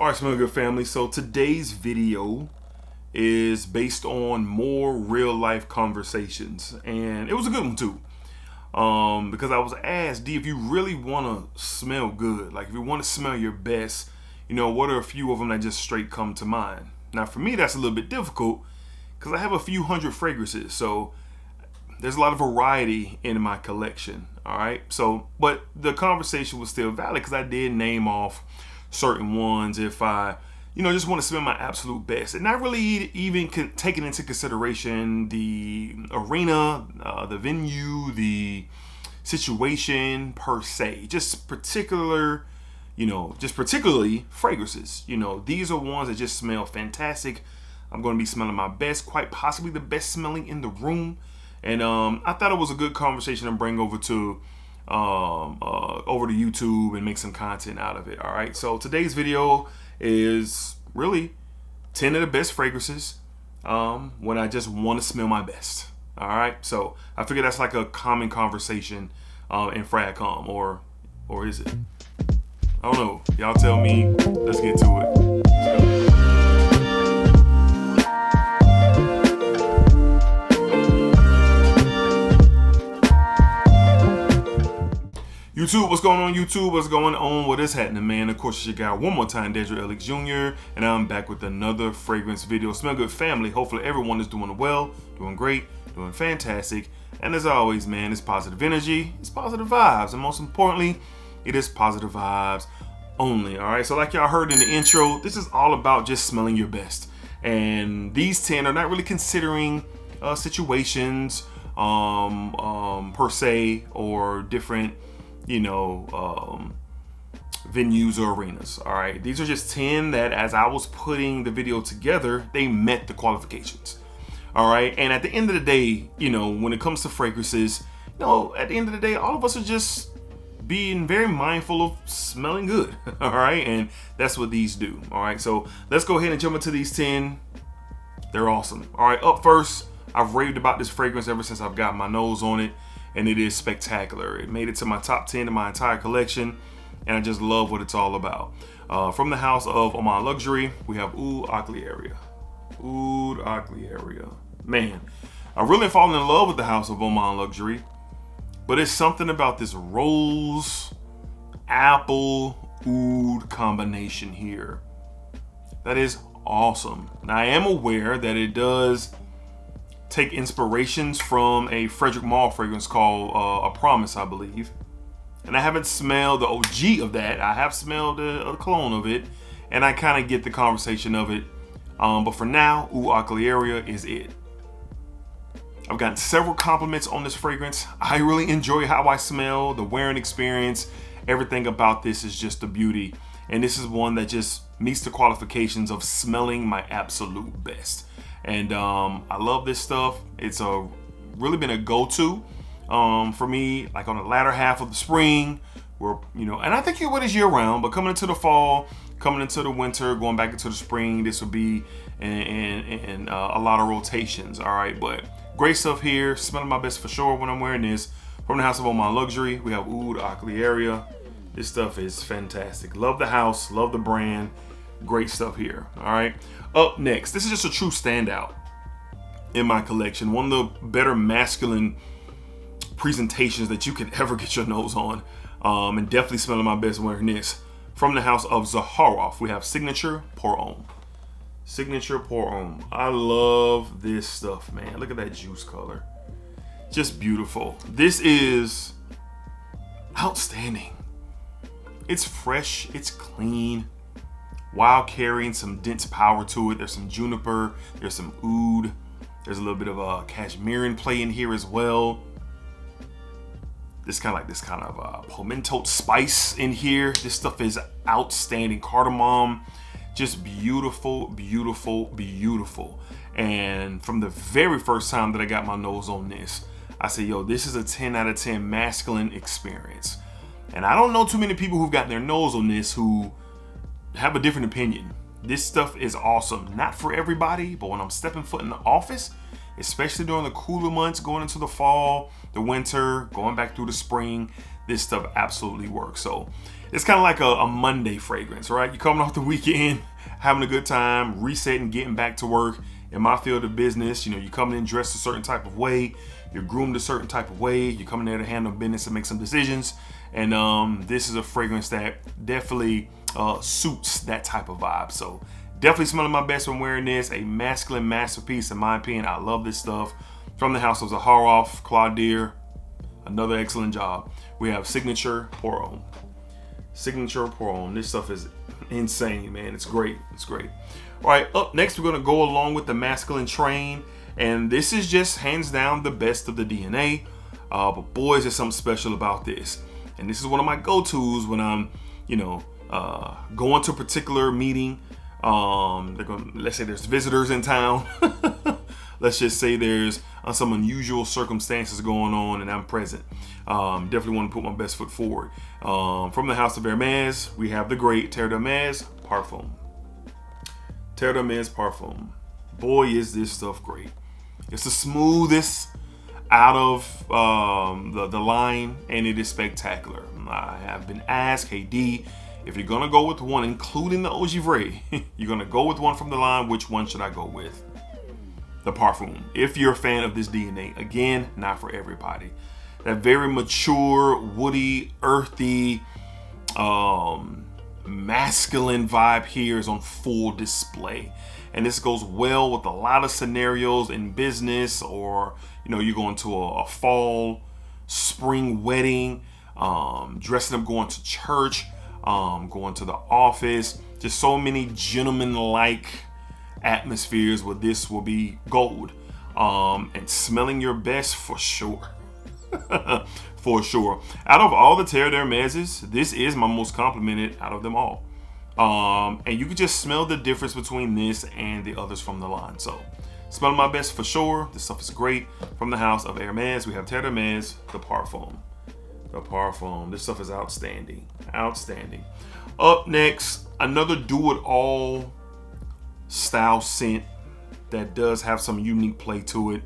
All right, Smell Good family. So today's video is based on more real life conversations, and it was a good one too. Because I was asked, D, if you really want to smell good, like if you want to smell your best, you know, what are a few of them that just straight come to mind? Now for me, that's a little bit difficult because I have a few hundred fragrances, so there's a lot of variety in my collection. All right, so but the conversation was still valid because I did name off certain ones if I, you know, just want to smell my absolute best, and not really even taking into consideration the arena, the venue, the situation per se, just particularly fragrances. You know, these are ones that just smell fantastic. I'm going to be smelling my best, quite possibly the best smelling in the room. And I thought it was a good conversation to bring over to YouTube and make some content out of it. All right, so today's video is really 10 of the best fragrances when I just want to smell my best. All right, so I figure that's like a common conversation in FragCom, or is it? I don't know. Y'all tell me. Let's get to it. Let's go. YouTube, what's going on YouTube? What's going on? What is happening, man? Of course, it's your guy one more time, DEDRICKHICKSJR, and I'm back with another fragrance video. Smell good family. Hopefully everyone is doing well, doing great, doing fantastic. And as always, man, it's positive energy, it's positive vibes, and most importantly, it is positive vibes only. All right, so like y'all heard in the intro, this is all about just smelling your best. And these 10 are not really considering situations per se, or different, you know, venues or arenas. All right, these are just 10 that, as I was putting the video together, they met the qualifications. All right, and at the end of the day, you know, when it comes to fragrances, you know, at the end of the day, all of us are just being very mindful of smelling good. All right, and that's what these do. All right, so let's go ahead and jump into these 10. They're awesome. All right, up first, I've raved about this fragrance ever since I've got my nose on it, and it is spectacular. It made it to my top 10 in my entire collection, and I just love what it's all about. From the house of Homme Luxury, we have Oud Aleia. Oud Aleia. Man, I really fallen in love with the house of Homme Luxury, but it's something about this rose, apple, oud combination here that is awesome. Now, I am aware that it does take inspirations from a Frederick Malle fragrance called A Promise, I believe. And I haven't smelled the OG of that. I have smelled a clone of it, and I kind of get the conversation of it. But for now, Oud Aleia is it. I've gotten several compliments on this fragrance. I really enjoy how I smell, the wearing experience. Everything about this is just a beauty. And this is one that just meets the qualifications of smelling my absolute best. And I love this stuff. It's really been a go-to for me, like on the latter half of the spring, where, you know, and I think it is year-round, but coming into the fall, coming into the winter, going back into the spring, this will be in a lot of rotations. All right, but great stuff here. Smelling my best for sure when I'm wearing this. From the house of Homme Luxury, we have Oud Aleia. This stuff is fantastic. Love the house, love the brand. Great stuff here. All right, up next, this is just a true standout in my collection. One of the better masculine presentations that you can ever get your nose on, and definitely smelling my best wearing this. From the house of Zaharoff, we have Signature Pour Homme. Signature Pour Homme. I love this stuff, man. Look at that juice color. Just beautiful. This is outstanding. It's fresh, it's clean, while carrying some dense power to it. There's some juniper, there's some oud, there's a little bit of a cashmere play in here as well. This kind of pimento spice in here. This stuff is outstanding. Cardamom, just beautiful, beautiful, beautiful. And from the very first time that I got my nose on this, I said, yo, this is a 10 out of 10 masculine experience. And I don't know too many people who've gotten their nose on this who have a different opinion. This stuff is awesome. Not for everybody, but when I'm stepping foot in the office, especially during the cooler months, going into the fall, the winter, going back through the spring, this stuff absolutely works. So it's kind of like a Monday fragrance, right? You're coming off the weekend, having a good time, resetting, getting back to work. In my field of business, you know, you're coming in dressed a certain type of way, you're groomed a certain type of way, you're coming there to handle business and make some decisions. And this is a fragrance that definitely suits that type of vibe. So definitely smelling my best when wearing this. A masculine masterpiece in my opinion. I love this stuff. From the house of Zaharoff, Claudier, another excellent job. We have Signature Pour Homme. Signature Pour Homme. This stuff is insane, man. It's great. It's great. All right, up next, we're going to go along with the masculine train. And this is just hands down the best of the DNA. But boy, is there something special about this. And this is one of my go-tos when I'm, you know, going to a particular meeting. Let's say there's visitors in town. Let's just say there's some unusual circumstances going on and I'm present. Definitely want to put my best foot forward. From the house of Hermes, we have the great Terre Parfum. Terre Parfum. Boy, is this stuff great. It's the smoothest out of the line, and it is spectacular. I have been asked, hey D, if you're gonna go with one, including the Ogivray, you're gonna go with one from the line, which one should I go with? The Parfum. If you're a fan of this DNA, again, not for everybody. That very mature, woody, earthy, masculine vibe here is on full display. And this goes well with a lot of scenarios in business, or you know, you're going to a fall, spring wedding, dressing up, going to church, going to the office. Just so many gentleman-like atmospheres where this will be gold. And smelling your best for sure. For sure. Out of all the Terre d'Hermeses, this is my most complimented out of them all. And you can just smell the difference between this and the others from the line. So, smelling my best for sure. This stuff is great. From the house of Hermes, we have Terre d'Hermes, the Parfum. The Parfum. This stuff is outstanding. Outstanding. Up next, another do-it-all style scent that does have some unique play to it.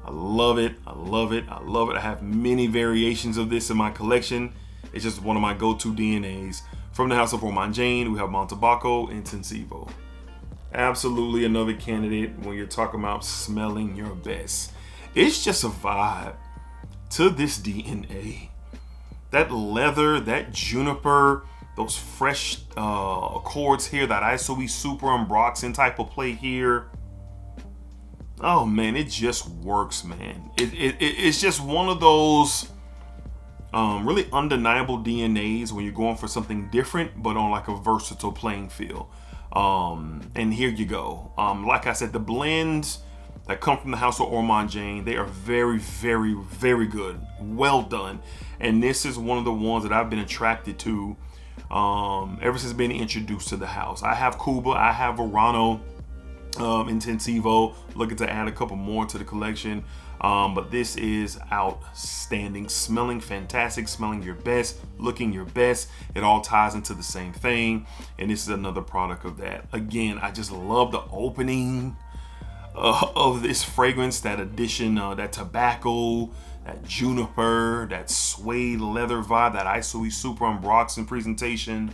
I love it. I love it. I love it. I have many variations of this in my collection. It's just one of my go-to DNAs. From the house of Romain Jane, we have Montabaco Intensivo. Absolutely another candidate when you're talking about smelling your best. It's just a vibe to this DNA. That leather, that juniper, those fresh accords here, that ISOE super unboxing type of play here. Oh man, it just works, man. It's just one of those really undeniable DNAs when you're going for something different, but on like a versatile playing field. And here you go. Like I said, the blends that come from the house of Romain Jane, they are very, very, very good. Well done. And this is one of the ones that I've been attracted to ever since being introduced to the house. I have Cuba, I have Verano Intensivo, looking to add a couple more to the collection. But this is outstanding, smelling fantastic, smelling your best, looking your best. It all ties into the same thing, and this is another product of that. Again, I just love the opening of this fragrance, that addition, that tobacco, that juniper, that suede leather vibe, that ISOE super unboxing presentation.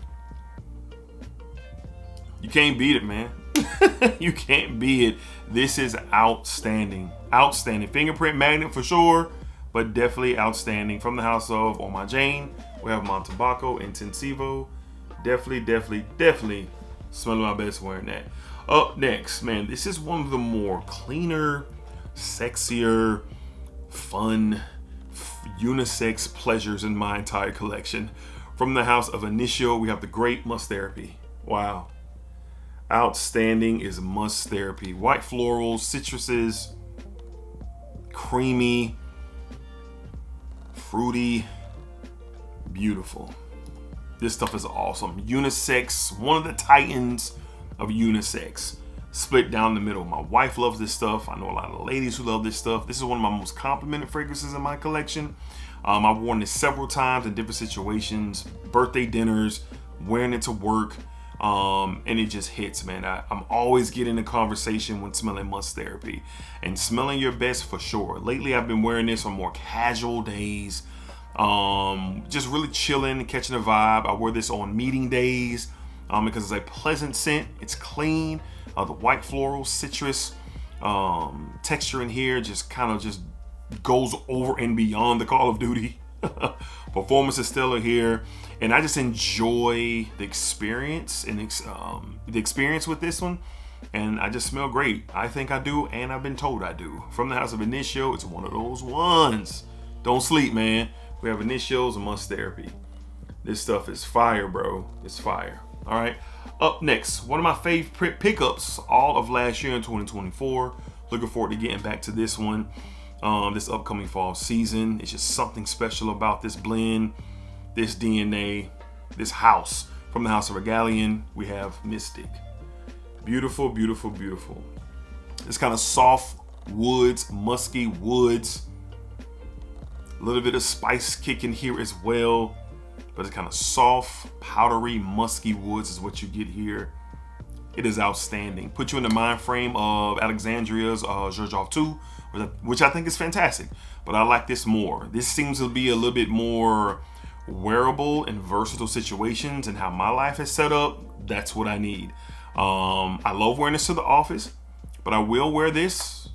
You can't beat it, man. You can't beat it. This is outstanding. Outstanding. Fingerprint magnet for sure, but definitely outstanding. From the house of Romain Jane, we have Montabaco Intensivo. Definitely smelling my best wearing that. Up next, man, this is one of the more cleaner, sexier, fun, unisex pleasures in my entire collection. From the house of Initio, we have the great Musk Therapy. Wow. Outstanding is Musk Therapy. White florals, citruses, creamy, fruity, beautiful. This stuff is awesome. Unisex, one of the titans of unisex. Split down the middle. My wife loves this stuff. I know a lot of ladies who love this stuff. This is one of my most complimented fragrances in my collection. I've worn this several times in different situations, birthday dinners, wearing it to work. And it just hits, man. I'm always getting a conversation when smelling Musk Therapy, and smelling your best for sure. Lately, I've been wearing this on more casual days, Just really chilling, catching a vibe. I wear this on meeting days because it's a pleasant scent. It's clean. The white floral, citrus texture in here just kind of just goes over and beyond the Call of Duty. Performance is stellar here, and I just enjoy the experience and the experience with this one. And I just smell great. I think I do, and I've been told I do. From the house of Initio, it's one of those ones. Don't sleep, man. We have Initios and Musk Therapy. This stuff is fire, bro. It's fire. All right. Up next, one of my favorite pickups all of last year in 2024. Looking forward to getting back to this one. This upcoming fall season. It's just something special about this blend, this DNA, this house. From the house of Regalian, we have Mystic. Beautiful, beautiful, beautiful. It's kind of soft woods, musky woods. A little bit of spice kick in here as well. But it's kind of soft, powdery, musky woods is what you get here. It is outstanding. Put you in the mind frame of Alexandria's Zhuzhov 2, which I think is fantastic. But I like this more. This seems to be a little bit more wearable in versatile situations, and how my life is set up, that's what I need. I love wearing this to the office, but I will wear this.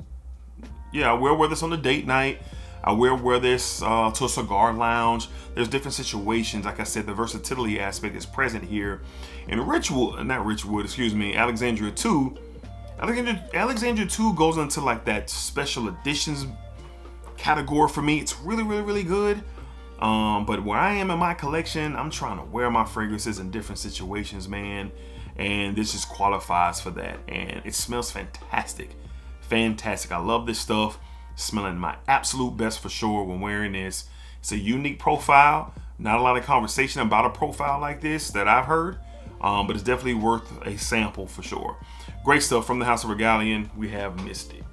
Yeah, I will wear this on a date night. I will wear this to a cigar lounge. There's different situations. Like I said, the versatility aspect is present here. And Alexandria 2. Alexandria 2 goes into like that special editions category for me. It's really, really, really good. But where I am in my collection, I'm trying to wear my fragrances in different situations, man. And this just qualifies for that. And it smells fantastic. Fantastic. I love this stuff. Smelling my absolute best for sure when wearing this. It's a unique profile. Not a lot of conversation about a profile like this that I've heard. But it's definitely worth a sample for sure. Great stuff. From the house of Regalian, we have Mystic.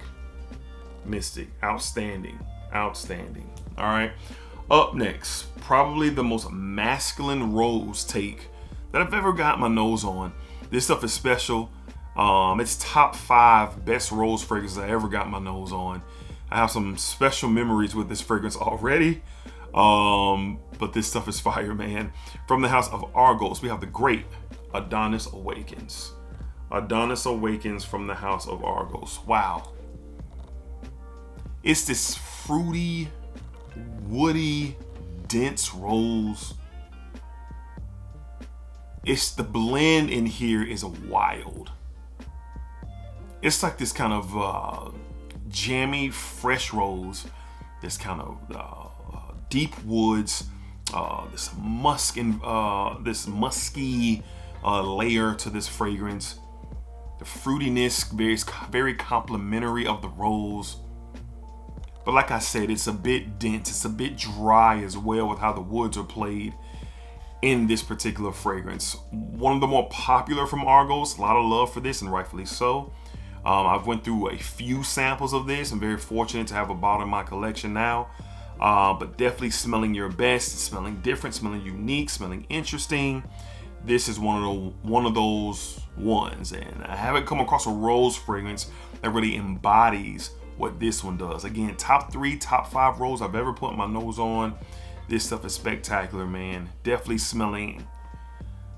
Mystic. Outstanding. Outstanding. All right. Up next, probably the most masculine rose take that I've ever got my nose on. This stuff is special. It's top 5 best rose fragrances I ever got my nose on. I have some special memories with this fragrance already. But this stuff is fire, man. From the house of Argos, we have the great Adonis Awakens. Adonis Awakens from the house of Argos. Wow. It's this fruity, woody, dense rose. It's the blend in here is wild. It's like this kind of jammy, fresh rose. This kind of deep woods. This musk and this musky layer to this fragrance. The fruitiness very complimentary of the rose. But like I said, it's a bit dense. It's a bit dry as well with how the woods are played in this particular fragrance. One of the more popular from Argos. A lot of love for this, and rightfully so. I've went through a few samples of this. I'm very fortunate to have a bottle in my collection now. But definitely smelling your best, smelling different, smelling unique, smelling interesting. This is one of those ones. And I haven't come across a rose fragrance that really embodies what this one does. Again, top 3, top 5 rose I've ever put my nose on. This stuff is spectacular, man. Definitely smelling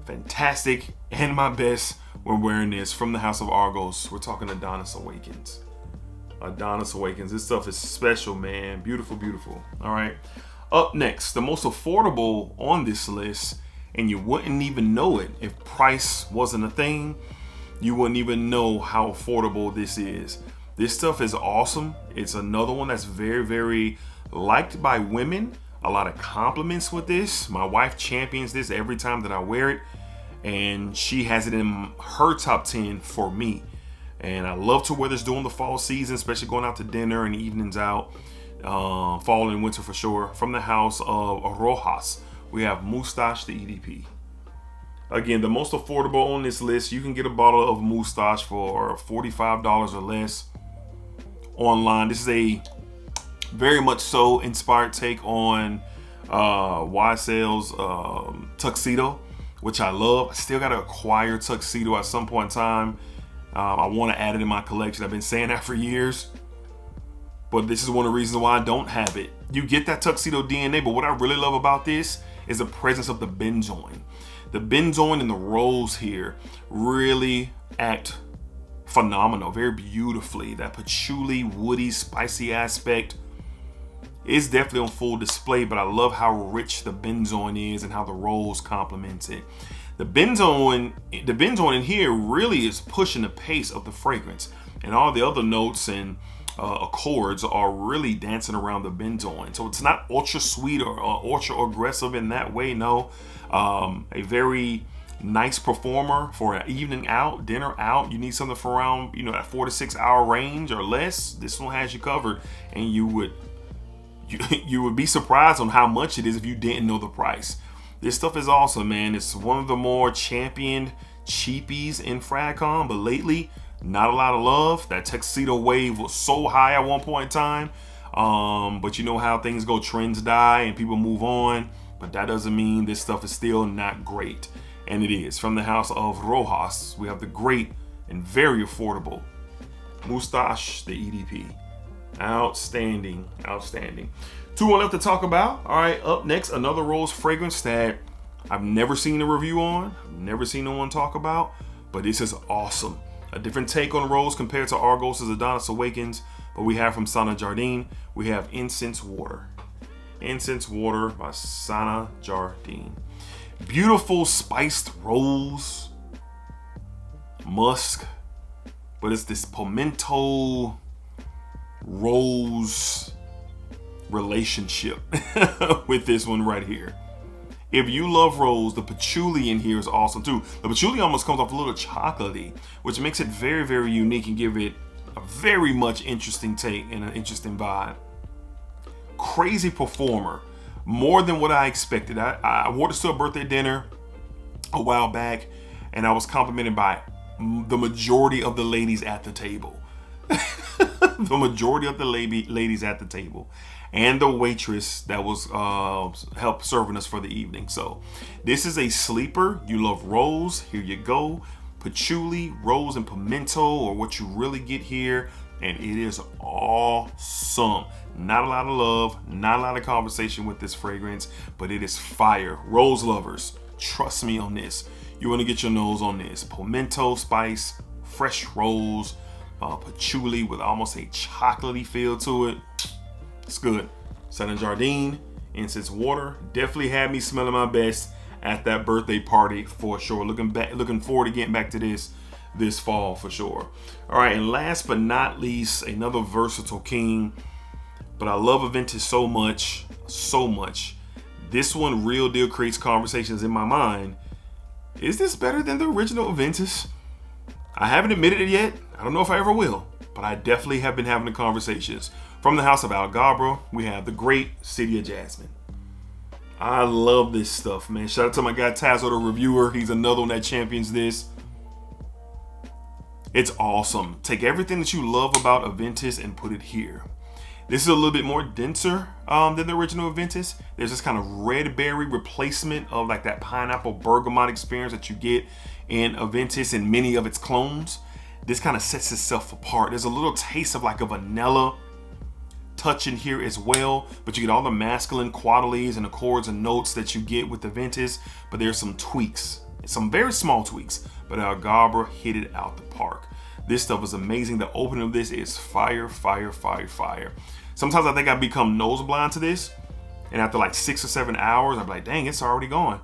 fantastic and my best when wearing this. From the house of Argos, we're talking Adonis Awakens. Adonis Awakens. This stuff is special, man. Beautiful, beautiful. All right. Up next, the most affordable on this list, and you wouldn't even know it if price wasn't a thing. You wouldn't even know how affordable this is. This stuff is awesome. It's another one that's very, very liked by women. A lot of compliments with this. My wife champions this every time that I wear it, and she has it in her top 10 for me. And I love to wear this during the fall season, especially going out to dinner and evenings out. Fall and winter for sure. From the house of Rojas, we have Mustache the EDP. Again, the most affordable on this list. You can get a bottle of Mustache for $45 or less online. This is a very much so inspired take on YSL's Tuxedo, which I love. I still got to acquire Tuxedo at some point in time. I want to add it in my collection. I've been saying that for years, but this is one of the reasons why I don't have it You get that tuxedo DNA, but what I really love about this is the presence of the benzoin. The benzoin and the rose here really act phenomenal, very beautifully. That patchouli, woody, spicy aspect is definitely on full display, but I love how rich the benzoin is and how the rose complements it. The benzoin in here really is pushing the pace of the fragrance, and all the other notes and accords are really dancing around the benzoin. So it's not ultra sweet or ultra aggressive in that way. No, a very nice performer for an evening out, dinner out. You need something for around, that 4 to 6 hour range or less. This one has you covered, and you would be surprised on how much it is if you didn't know the price. This stuff is awesome, man. It's one of the more championed cheapies in Fragcom, but lately, not a lot of love. That tuxedo wave was so high at one point in time. But you know how things go, trends die and people move on. But that doesn't mean this stuff is still not great. And it is. From the house of Rojas, we have the great and very affordable Mustache, the EDP. Outstanding, outstanding. 2 more left to talk about. All right, up next, another rose fragrance that I've never seen a review on. I've never seen no one talk about, but this is awesome. A different take on rose compared to Argos's Adonis Awakens, but we have from Sana Jardine, we have Incense Water. Incense Water by Sana Jardine. Beautiful spiced rose, musk, but it's this pimento rose relationship with this one right here. If you love rose, the patchouli in here is awesome too. The patchouli almost comes off a little chocolatey, which makes it very, very unique and give it a very much interesting take and an interesting vibe. Crazy performer, more than what I expected. I wore this to a birthday dinner a while back, and I was complimented by the majority of the ladies at the table. The majority of the ladies at the table, and the waitress that was help serving us for the evening. So this is a sleeper. You love rose, here you go. Patchouli, rose, and pimento are what you really get here, and it is awesome. Not a lot of love, not a lot of conversation with this fragrance, but it is fire. Rose lovers, trust me on this. You want to get your nose on this. Pimento spice, fresh rose, patchouli with almost a chocolatey feel to it. It's good. Sana Jardine, Incense Water, definitely had me smelling my best at that birthday party for sure. Looking forward to getting back to this fall for sure. All right, and last but not least, another versatile king. But I love Aventus so much, so much. This one real deal creates conversations in my mind. Is this better than the original Aventus? I haven't admitted it yet. I don't know if I ever will, but I definitely have been having the conversations. From the house of Algabra, we have the great City of Jasmine. I love this stuff, man. Shout out to my guy Tazo, the reviewer. He's another one that champions this. It's awesome. Take everything that you love about Aventus and put it here. This is a little bit more denser than the original Aventus. There's this kind of red berry replacement of like that pineapple bergamot experience that you get in Aventus and many of its clones. This kind of sets itself apart. There's a little taste of like a vanilla touch in here as well, but you get all the masculine qualities and accords and notes that you get with Aventus, but there's some tweaks, some very small tweaks, but Algabra hit it out the park. This stuff is amazing. The opening of this is fire, fire, fire, fire. Sometimes I think I become nose blind to this, and after like 6 or 7 hours, I'm like, dang, it's already gone.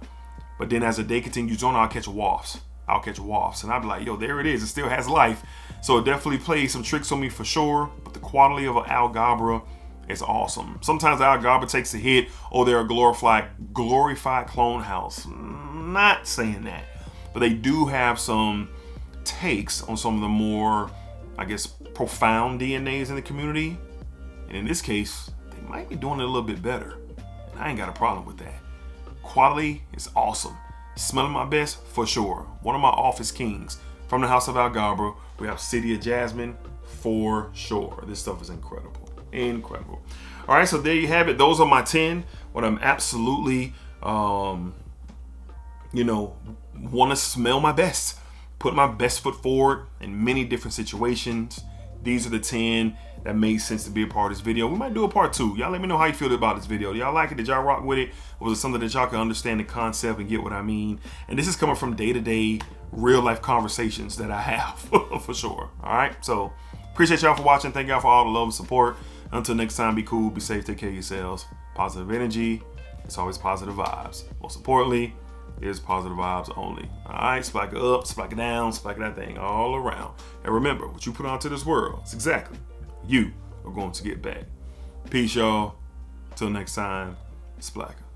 But then as the day continues on, I'll catch wafts, and I'll be like, yo, there it is. It still has life. So it definitely plays some tricks on me for sure, but the quality of Algabra is awesome. Sometimes Algabra takes a hit, or they're a glorified clone house. Not saying that, but they do have some takes on some of the more, I guess, profound DNAs in the community. And in this case, they might be doing it a little bit better. And I ain't got a problem with that. Quality is awesome. Smelling my best for sure. One of my office kings. From the house of Algabra, we have City of Jasmine for sure. This stuff is incredible. Incredible. All right, so there you have it. Those are my 10. What I'm absolutely, want to smell my best. Put my best foot forward in many different situations. These are the 10 that made sense to be a part of this video. We might do a part 2. Y'all let me know how you feel about this video. Do y'all like it? Did y'all rock with it? Or was it something that y'all can understand the concept and get what I mean? And this is coming from day-to-day, real-life conversations that I have, for sure. All right? So, appreciate y'all for watching. Thank y'all for all the love and support. Until next time, be cool, be safe, take care of yourselves. Positive energy. It's always positive vibes. Most importantly, it's positive vibes only. All right, splack it up, splack it down, splack that thing all around. And remember, what you put onto this world is exactly what you are going to get back. Peace, y'all. Till next time, splacker.